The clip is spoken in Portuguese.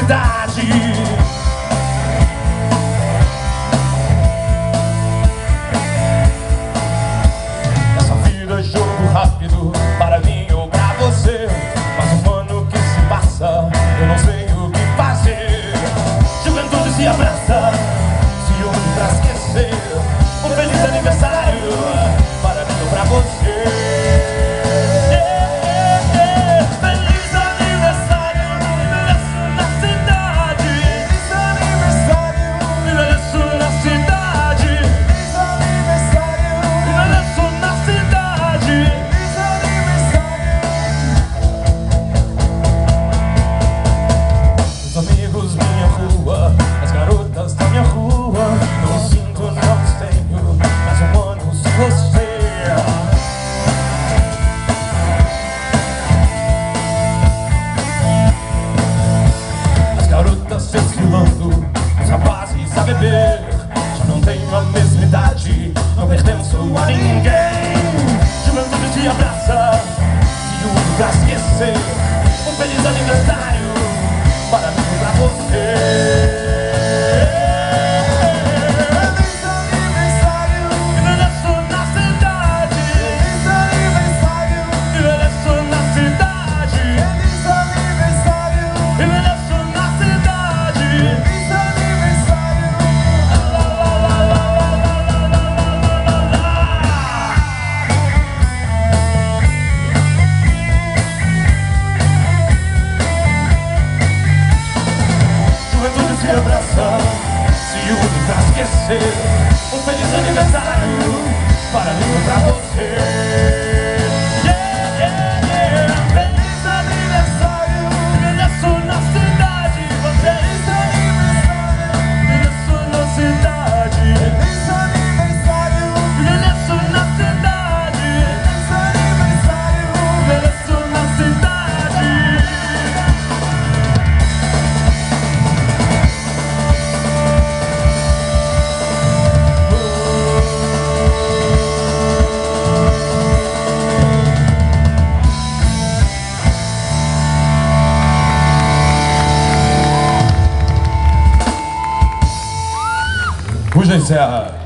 cidade. Essa vida é jogo rápido para mim ou pra você, mas um ano que se passa, eu não sei o que fazer. Juventude se abraça, se une pra esquecer. Um feliz aniversário para mim ou pra você. As garotas da minha rua, não sinto, não tenho, mas um ano sem você. As garotas desfilando, os rapazes a beber. Já não tenho a mesma idade, não pertenço a ninguém. Juventude te abraça, se une pra esquecer. Um feliz aniversário para mim e pra você. Se abraça, se une pra esquecer. Um feliz aniversário para mim e pra você. Feliz aniversário, envelheço na cidade. Feliz aniversário, envelheço na cidade. Feliz aniversário, envelheço na cidade. Feliz aniversário, envelheço na cidade. Rugem Serra.